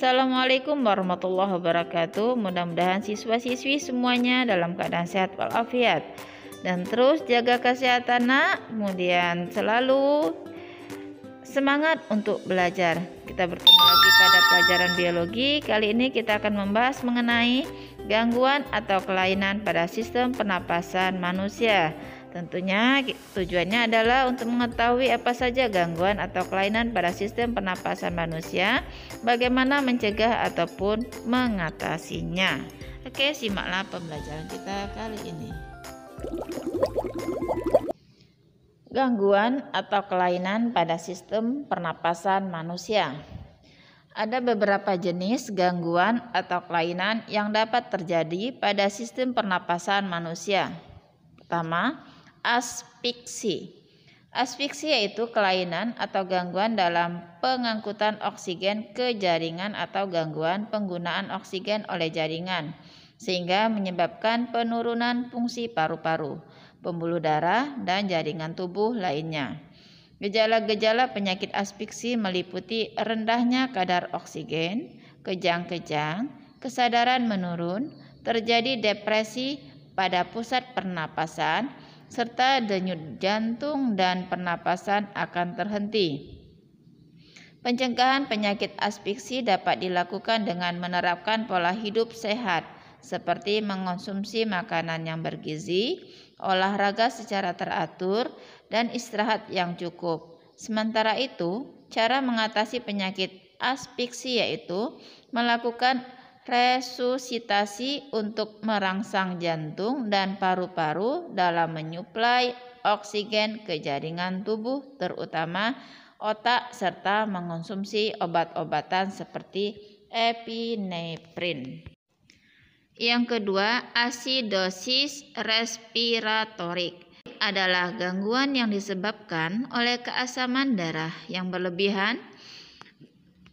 Assalamualaikum warahmatullahi wabarakatuh. Mudah-mudahan siswa-siswi semuanya dalam keadaan sehat walafiat dan terus jaga kesehatan nak. Kemudian selalu semangat untuk belajar. Kita bertemu lagi pada pelajaran biologi. Kali ini kita akan membahas mengenai gangguan atau kelainan pada sistem pernapasan manusia. Tentunya tujuannya adalah untuk mengetahui apa saja gangguan atau kelainan pada sistem pernapasan manusia, bagaimana mencegah ataupun mengatasinya. Oke, simaklah pembelajaran kita kali ini. Gangguan atau kelainan pada sistem pernapasan manusia. Ada beberapa jenis gangguan atau kelainan yang dapat terjadi pada sistem pernapasan manusia. Pertama, asfiksi. Asfiksi yaitu kelainan atau gangguan dalam pengangkutan oksigen ke jaringan atau gangguan penggunaan oksigen oleh jaringan, sehingga menyebabkan penurunan fungsi paru-paru, pembuluh darah, dan jaringan tubuh lainnya. Gejala-gejala penyakit asfiksi meliputi rendahnya kadar oksigen, kejang-kejang, kesadaran menurun, terjadi depresi pada pusat pernapasan, serta denyut jantung dan pernapasan akan terhenti. Pencegahan penyakit asfiksi dapat dilakukan dengan menerapkan pola hidup sehat, seperti mengonsumsi makanan yang bergizi, olahraga secara teratur, dan istirahat yang cukup. Sementara itu, cara mengatasi penyakit asfiksi yaitu melakukan resusitasi untuk merangsang jantung dan paru-paru dalam menyuplai oksigen ke jaringan tubuh, terutama otak, serta mengonsumsi obat-obatan seperti epinefrin. Yang kedua, asidosis respiratorik adalah gangguan yang disebabkan oleh keasaman darah yang berlebihan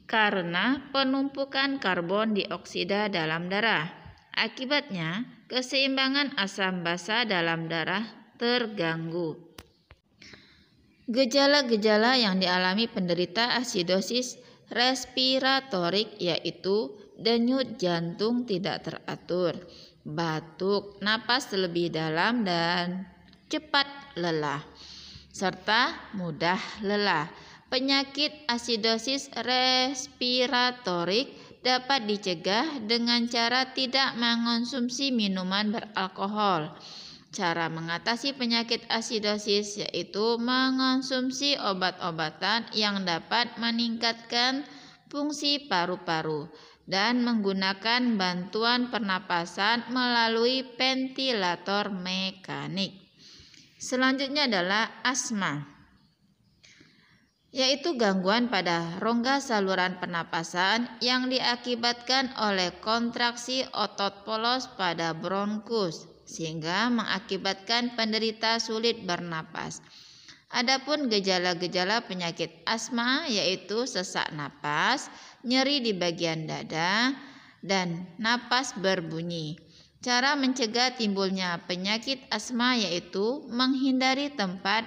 karena penumpukan karbon dioksida dalam darah. Akibatnya, keseimbangan asam basa dalam darah terganggu. Gejala-gejala yang dialami penderita asidosis respiratorik yaitu denyut jantung tidak teratur, batuk, napas lebih dalam dan cepat lelah, serta mudah lelah. Penyakit asidosis respiratorik dapat dicegah dengan cara tidak mengonsumsi minuman beralkohol. Cara mengatasi penyakit asidosis yaitu mengonsumsi obat-obatan yang dapat meningkatkan fungsi paru-paru dan menggunakan bantuan pernapasan melalui ventilator mekanik. Selanjutnya adalah asma, yaitu gangguan pada rongga saluran pernapasan yang diakibatkan oleh kontraksi otot polos pada bronkus, sehingga mengakibatkan penderita sulit bernapas. Adapun gejala-gejala penyakit asma yaitu sesak napas, nyeri di bagian dada, dan napas berbunyi. Cara mencegah timbulnya penyakit asma yaitu menghindari tempat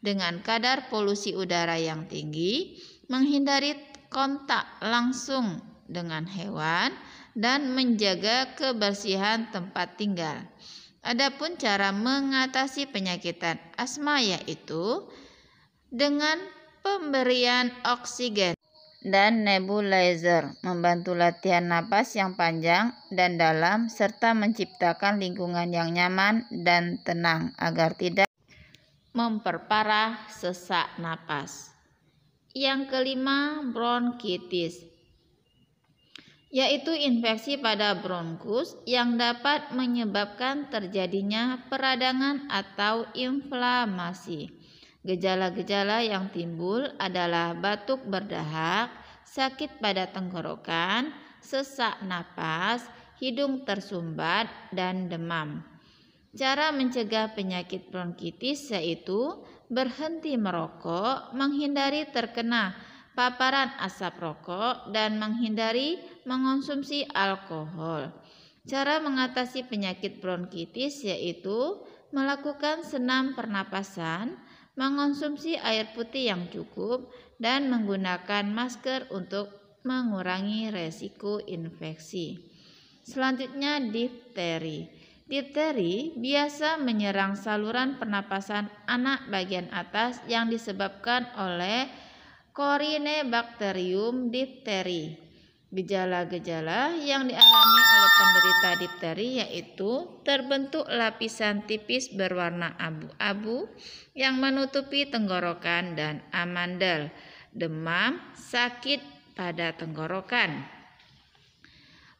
dengan kadar polusi udara yang tinggi, menghindari kontak langsung dengan hewan, dan menjaga kebersihan tempat tinggal. Adapun cara mengatasi penyakit asma yaitu dengan pemberian oksigen dan nebulizer, membantu latihan napas yang panjang dan dalam, serta menciptakan lingkungan yang nyaman dan tenang agar tidak memperparah sesak napas. Yang kelima, bronkitis, yaitu infeksi pada bronkus yang dapat menyebabkan terjadinya peradangan atau inflamasi. Gejala-gejala yang timbul adalah batuk berdahak, sakit pada tenggorokan, sesak napas, hidung tersumbat, dan demam. Cara mencegah penyakit bronkitis yaitu berhenti merokok, menghindari terkena paparan asap rokok, dan menghindari mengonsumsi alkohol. Cara mengatasi penyakit bronkitis yaitu melakukan senam pernapasan, mengonsumsi air putih yang cukup, dan menggunakan masker untuk mengurangi resiko infeksi. Selanjutnya difteri. Difteri biasa menyerang saluran pernapasan anak bagian atas yang disebabkan oleh Corynebacterium diphtheri. Gejala-gejala yang dialami oleh penderita difteri yaitu terbentuk lapisan tipis berwarna abu-abu yang menutupi tenggorokan dan amandel, demam, sakit pada tenggorokan,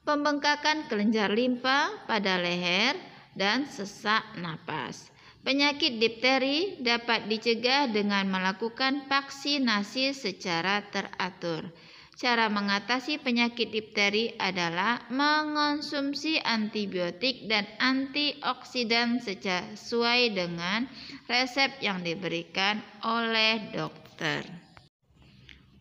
pembengkakan kelenjar limpa pada leher, dan sesak napas. Penyakit difteri dapat dicegah dengan melakukan vaksinasi secara teratur. Cara mengatasi penyakit difteri adalah mengonsumsi antibiotik dan antioksidan sesuai dengan resep yang diberikan oleh dokter.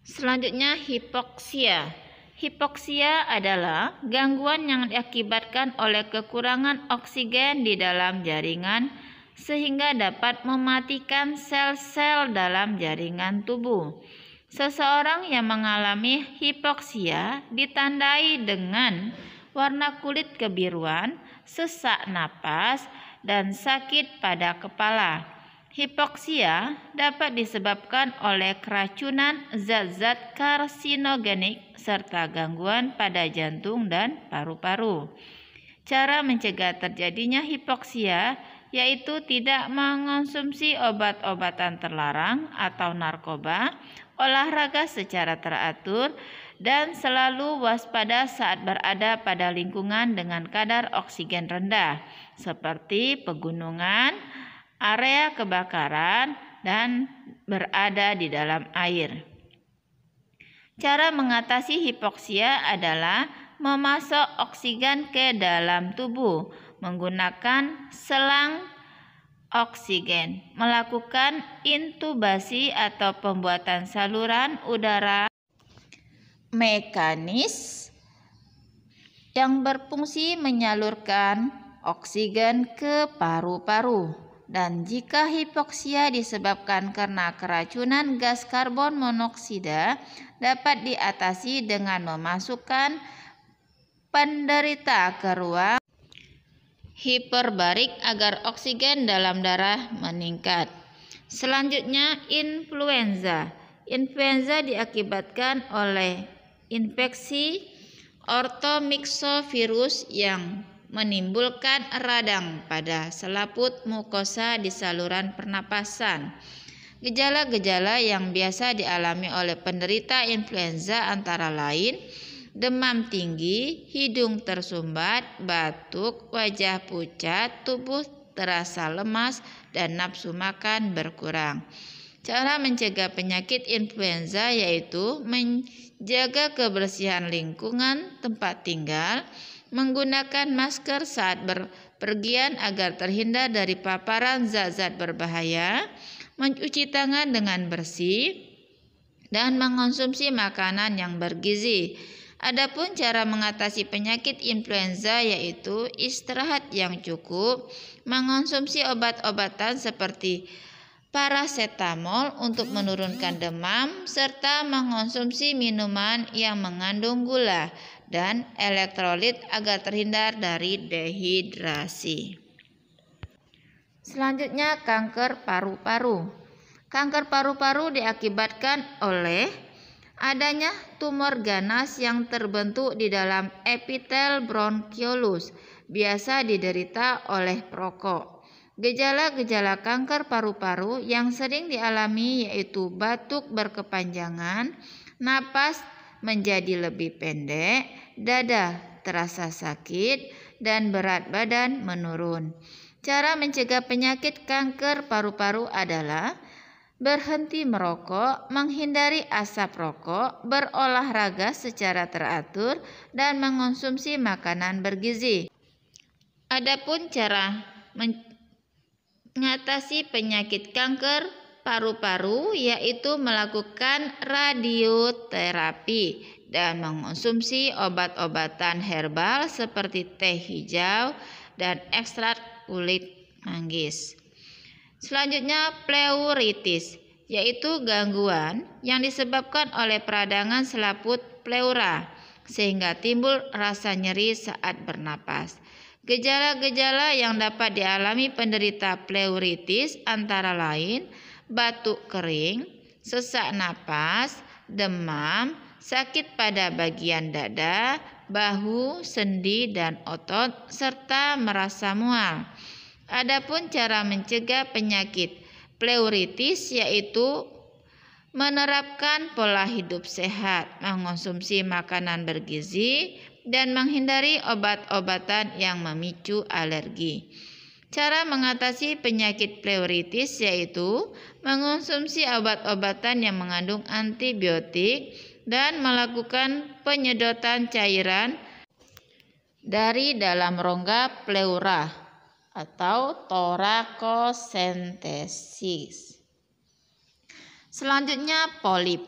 Selanjutnya hipoksia. Hipoksia adalah gangguan yang diakibatkan oleh kekurangan oksigen di dalam jaringan sehingga dapat mematikan sel-sel dalam jaringan tubuh. Seseorang yang mengalami hipoksia ditandai dengan warna kulit kebiruan, sesak napas, dan sakit pada kepala. Hipoksia dapat disebabkan oleh keracunan zat-zat karsinogenik serta gangguan pada jantung dan paru-paru. Cara mencegah terjadinya hipoksia yaitu tidak mengonsumsi obat-obatan terlarang atau narkoba, olahraga secara teratur, dan selalu waspada saat berada pada lingkungan dengan kadar oksigen rendah seperti pegunungan, area kebakaran, dan berada di dalam air. Cara mengatasi hipoksia adalah memasok oksigen ke dalam tubuh menggunakan selang oksigen, melakukan intubasi atau pembuatan saluran udara mekanis yang berfungsi menyalurkan oksigen ke paru-paru. Dan jika hipoksia disebabkan karena keracunan gas karbon monoksida, dapat diatasi dengan memasukkan penderita ke ruang hiperbarik agar oksigen dalam darah meningkat. Selanjutnya influenza. Influenza diakibatkan oleh infeksi ortomyxovirus yang menimbulkan radang pada selaput mukosa di saluran pernapasan. Gejala-gejala yang biasa dialami oleh penderita influenza antara lain demam tinggi, hidung tersumbat, batuk, wajah pucat, tubuh terasa lemas, dan nafsu makan berkurang. Cara mencegah penyakit influenza yaitu menjaga kebersihan lingkungan tempat tinggal, menggunakan masker saat berpergian agar terhindar dari paparan zat-zat berbahaya, mencuci tangan dengan bersih, dan mengonsumsi makanan yang bergizi. Adapun cara mengatasi penyakit influenza yaitu istirahat yang cukup, mengonsumsi obat-obatan seperti parasetamol untuk menurunkan demam, serta mengonsumsi minuman yang mengandung gula dan elektrolit agar terhindar dari dehidrasi. Selanjutnya kanker paru-paru. Kanker paru-paru diakibatkan oleh adanya tumor ganas yang terbentuk di dalam epitel bronchiolus, biasa diderita oleh perokok. Gejala-gejala kanker paru-paru yang sering dialami yaitu batuk berkepanjangan, napas menjadi lebih pendek, dada terasa sakit, dan berat badan menurun. Cara mencegah penyakit kanker paru-paru adalah berhenti merokok, menghindari asap rokok, berolahraga secara teratur, dan mengonsumsi makanan bergizi. Adapun cara mengatasi penyakit kanker paru-paru yaitu melakukan radioterapi dan mengonsumsi obat-obatan herbal seperti teh hijau dan ekstrak kulit manggis. Selanjutnya pleuritis, yaitu gangguan yang disebabkan oleh peradangan selaput pleura sehingga timbul rasa nyeri saat bernapas. Gejala-gejala yang dapat dialami penderita pleuritis antara lain batuk kering, sesak napas, demam, sakit pada bagian dada, bahu, sendi, dan otot, serta merasa mual. Adapun cara mencegah penyakit pleuritis yaitu menerapkan pola hidup sehat, mengonsumsi makanan bergizi, dan menghindari obat-obatan yang memicu alergi. Cara mengatasi penyakit pleuritis yaitu mengonsumsi obat-obatan yang mengandung antibiotik dan melakukan penyedotan cairan dari dalam rongga pleura atau torakosentesis. Selanjutnya polip.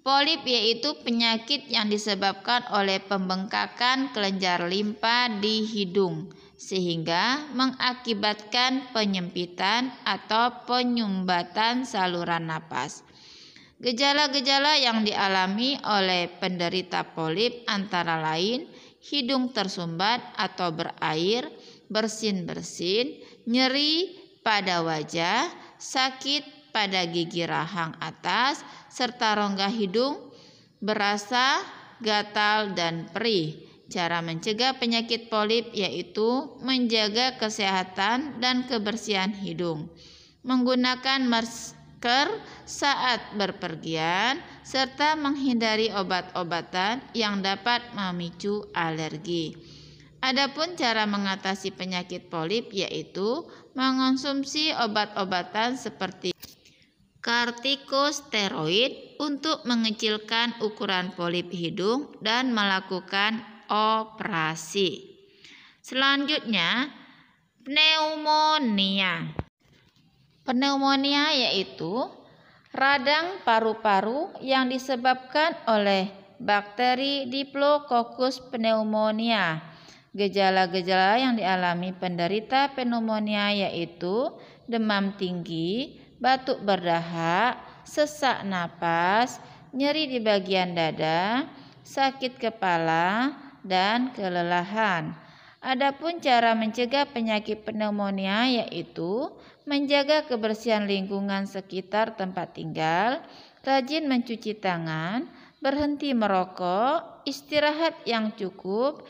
Polip yaitu penyakit yang disebabkan oleh pembengkakan kelenjar limpa di hidung sehingga mengakibatkan penyempitan atau penyumbatan saluran napas. Gejala-gejala yang dialami oleh penderita polip antara lain hidung tersumbat atau berair, bersin-bersin, nyeri pada wajah, sakit pada gigi rahang atas, serta rongga hidung berasa gatal dan perih. Cara mencegah penyakit polip yaitu menjaga kesehatan dan kebersihan hidung, menggunakan masker saat berpergian, serta menghindari obat-obatan yang dapat memicu alergi. Adapun cara mengatasi penyakit polip yaitu mengonsumsi obat-obatan seperti kortikosteroid untuk mengecilkan ukuran polip hidung dan melakukan operasi. Selanjutnya, pneumonia. Pneumonia yaitu radang paru-paru yang disebabkan oleh bakteri Diplococcus pneumonia. Gejala-gejala yang dialami penderita pneumonia yaitu demam tinggi, batuk berdahak, sesak napas, nyeri di bagian dada, sakit kepala, dan kelelahan. Adapun cara mencegah penyakit pneumonia yaitu menjaga kebersihan lingkungan sekitar tempat tinggal, rajin mencuci tangan, berhenti merokok, istirahat yang cukup,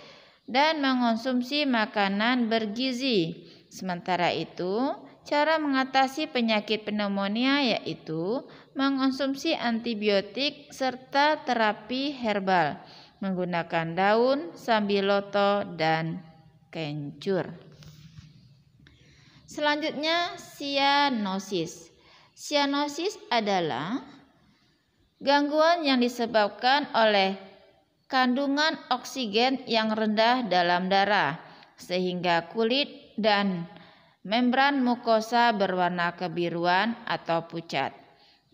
dan mengonsumsi makanan bergizi. Sementara itu, cara mengatasi penyakit pneumonia yaitu mengonsumsi antibiotik serta terapi herbal menggunakan daun sambiloto dan kencur. Selanjutnya, sianosis. Sianosis adalah gangguan yang disebabkan oleh kandungan oksigen yang rendah dalam darah sehingga kulit dan membran mukosa berwarna kebiruan atau pucat.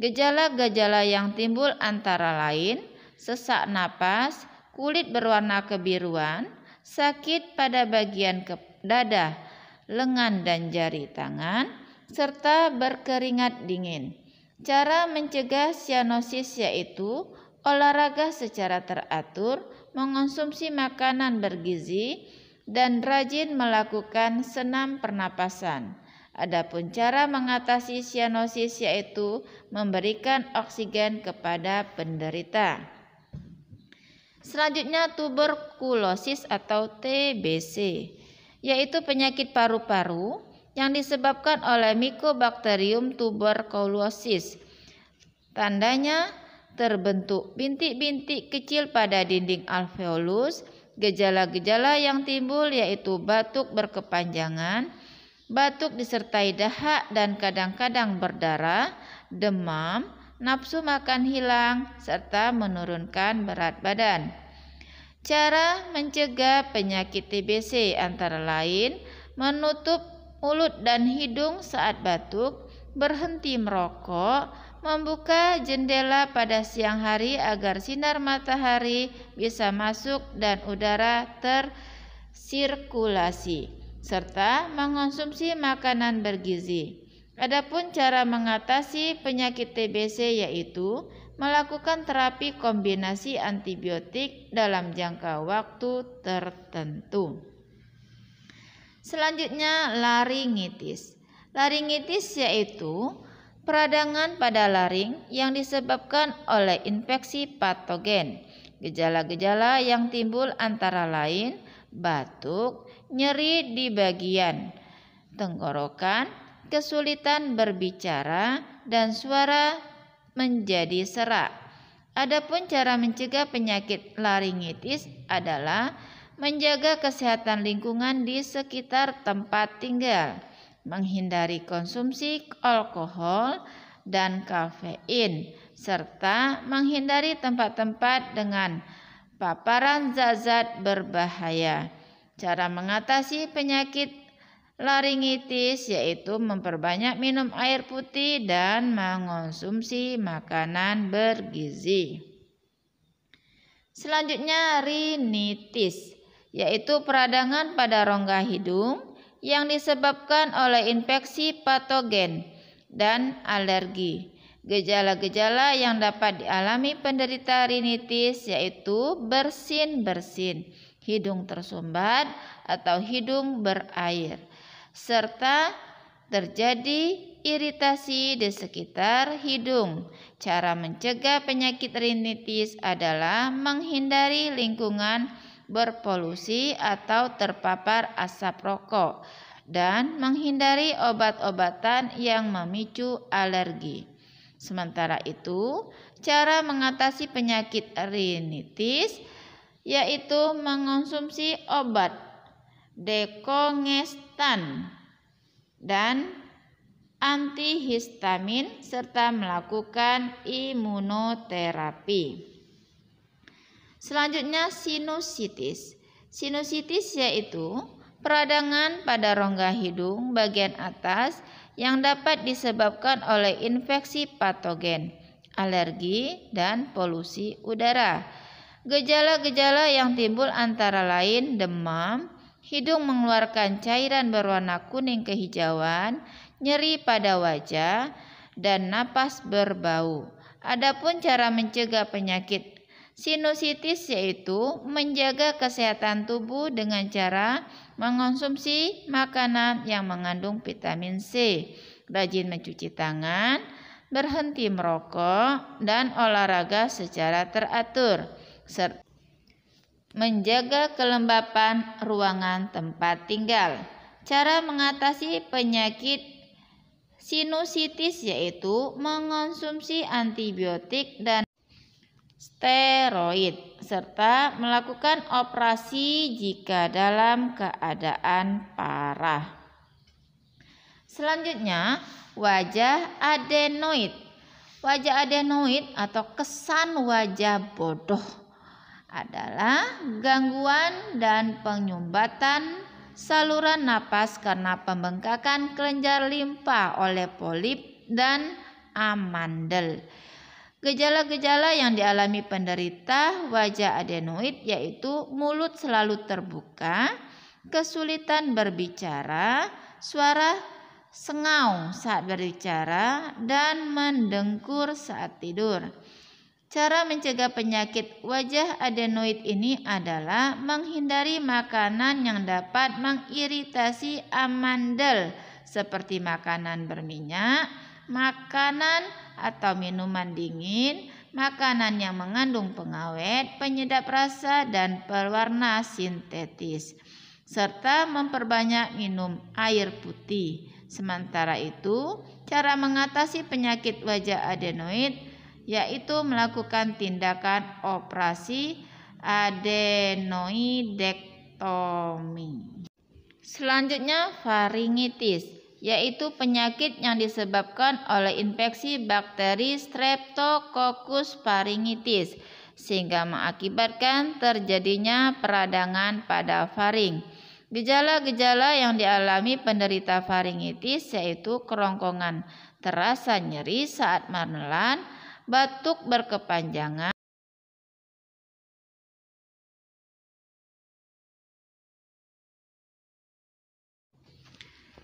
Gejala-gejala yang timbul antara lain sesak napas, kulit berwarna kebiruan, sakit pada bagian dada, lengan dan jari tangan, serta berkeringat dingin. Cara mencegah sianosis yaitu olahraga secara teratur, mengonsumsi makanan bergizi, dan rajin melakukan senam pernapasan. Adapun cara mengatasi sianosis yaitu memberikan oksigen kepada penderita. Selanjutnya, tuberkulosis atau TBC, yaitu penyakit paru-paru yang disebabkan oleh Mycobacterium tuberculosis. Tandanya terbentuk bintik-bintik kecil pada dinding alveolus. Gejala-gejala yang timbul yaitu batuk berkepanjangan, batuk disertai dahak dan kadang-kadang berdarah, demam, nafsu makan hilang, serta menurunkan berat badan. Cara mencegah penyakit TBC antara lain menutup mulut dan hidung saat batuk, berhenti merokok, membuka jendela pada siang hari agar sinar matahari bisa masuk dan udara tersirkulasi, serta mengonsumsi makanan bergizi. Adapun cara mengatasi penyakit TBC yaitu melakukan terapi kombinasi antibiotik dalam jangka waktu tertentu. Selanjutnya, laringitis. Laringitis yaitu peradangan pada laring yang disebabkan oleh infeksi patogen. Gejala-gejala yang timbul antara lain batuk, nyeri di bagian tenggorokan, kesulitan berbicara, dan suara menjadi serak. Adapun cara mencegah penyakit laringitis adalah menjaga kesehatan lingkungan di sekitar tempat tinggal, menghindari konsumsi alkohol dan kafein, serta menghindari tempat-tempat dengan paparan zat-zat berbahaya. Cara mengatasi penyakit laringitis yaitu memperbanyak minum air putih dan mengonsumsi makanan bergizi. Selanjutnya, rinitis yaitu peradangan pada rongga hidung yang disebabkan oleh infeksi patogen dan alergi. Gejala-gejala yang dapat dialami penderita rinitis yaitu bersin-bersin, hidung tersumbat atau hidung berair, serta terjadi iritasi di sekitar hidung. Cara mencegah penyakit rinitis adalah menghindari lingkungan berpolusi atau terpapar asap rokok dan menghindari obat-obatan yang memicu alergi. Sementara itu, cara mengatasi penyakit rinitis yaitu mengonsumsi obat dekongestan dan antihistamin serta melakukan imunoterapi. Selanjutnya, sinusitis. Sinusitis yaitu peradangan pada rongga hidung bagian atas yang dapat disebabkan oleh infeksi patogen, alergi, dan polusi udara. Gejala-gejala yang timbul antara lain demam, hidung mengeluarkan cairan berwarna kuning kehijauan, nyeri pada wajah, dan napas berbau. Adapun cara mencegah penyakit sinusitis yaitu menjaga kesehatan tubuh dengan cara mengonsumsi makanan yang mengandung vitamin C, rajin mencuci tangan, berhenti merokok, dan olahraga secara teratur, serta menjaga kelembapan ruangan tempat tinggal. Cara mengatasi penyakit sinusitis yaitu mengonsumsi antibiotik dan steroid serta melakukan operasi jika dalam keadaan parah. Selanjutnya, wajah adenoid. Wajah adenoid atau kesan wajah bodoh adalah gangguan dan penyumbatan saluran napas karena pembengkakan kelenjar limpa oleh polip dan amandel. Gejala-gejala yang dialami penderita wajah adenoid yaitu mulut selalu terbuka, kesulitan berbicara, suara sengau saat berbicara, dan mendengkur saat tidur. Cara mencegah penyakit wajah adenoid ini adalah menghindari makanan yang dapat mengiritasi amandel seperti makanan berminyak, makanan atau minuman dingin, makanan yang mengandung pengawet, penyedap rasa, dan pewarna sintetis, serta memperbanyak minum air putih. Sementara itu, cara mengatasi penyakit wajah adenoid yaitu melakukan tindakan operasi adenoidektomi. Selanjutnya, faringitis yaitu penyakit yang disebabkan oleh infeksi bakteri Streptococcus pharyngitis sehingga mengakibatkan terjadinya peradangan pada faring. Gejala-gejala yang dialami penderita faringitis yaitu kerongkongan terasa nyeri saat menelan, batuk berkepanjangan,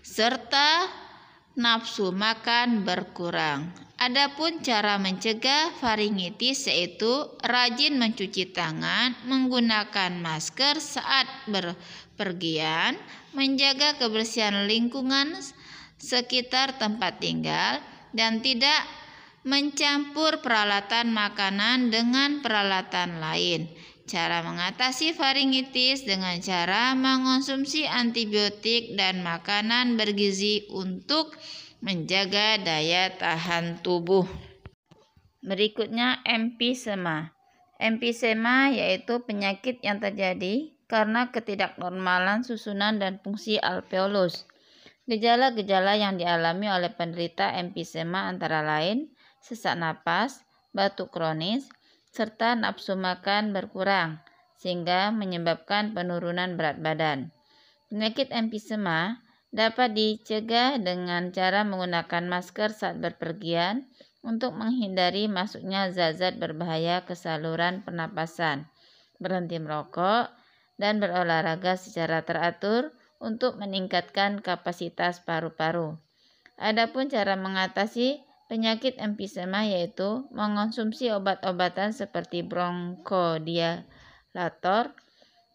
serta nafsu makan berkurang. Adapun cara mencegah faringitis yaitu rajin mencuci tangan, menggunakan masker saat berpergian, menjaga kebersihan lingkungan sekitar tempat tinggal, dan tidak mencampur peralatan makanan dengan peralatan lain. Cara mengatasi faringitis dengan cara mengonsumsi antibiotik dan makanan bergizi untuk menjaga daya tahan tubuh. Berikutnya emfisema. Emfisema yaitu penyakit yang terjadi karena ketidaknormalan susunan dan fungsi alveolus. Gejala-gejala yang dialami oleh penderita emfisema antara lain sesak napas, batuk kronis, serta nafsu makan berkurang, sehingga menyebabkan penurunan berat badan. Penyakit emfisema dapat dicegah dengan cara menggunakan masker saat berpergian untuk menghindari masuknya zat-zat berbahaya ke saluran pernapasan, berhenti merokok, dan berolahraga secara teratur untuk meningkatkan kapasitas paru-paru. Adapun cara mengatasi penyakit emfisema yaitu mengonsumsi obat-obatan seperti bronkodilator,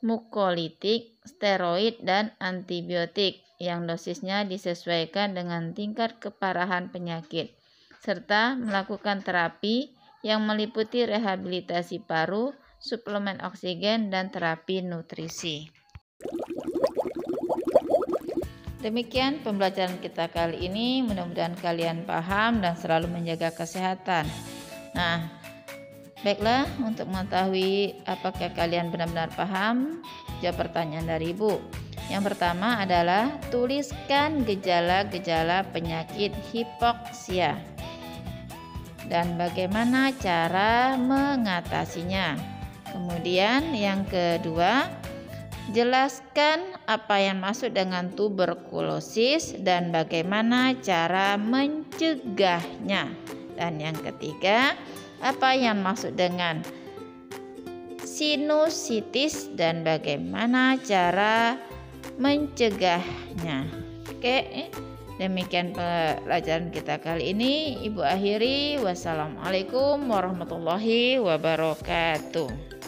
mukolitik, steroid, dan antibiotik yang dosisnya disesuaikan dengan tingkat keparahan penyakit, serta melakukan terapi yang meliputi rehabilitasi paru, suplemen oksigen, dan terapi nutrisi. Demikian pembelajaran kita kali ini, mudah-mudahan kalian paham dan selalu menjaga kesehatan. Nah, baiklah, untuk mengetahui apakah kalian benar-benar paham, jawab pertanyaan dari Ibu. Yang pertama adalah tuliskan gejala-gejala penyakit hipoksia dan bagaimana cara mengatasinya. Kemudian yang kedua, jelaskan apa yang masuk dengan tuberkulosis dan bagaimana cara mencegahnya. Dan yang ketiga, apa yang masuk dengan sinusitis dan bagaimana cara mencegahnya. Oke, demikian pelajaran kita kali ini. Ibu akhiri, wassalamualaikum warahmatullahi wabarakatuh.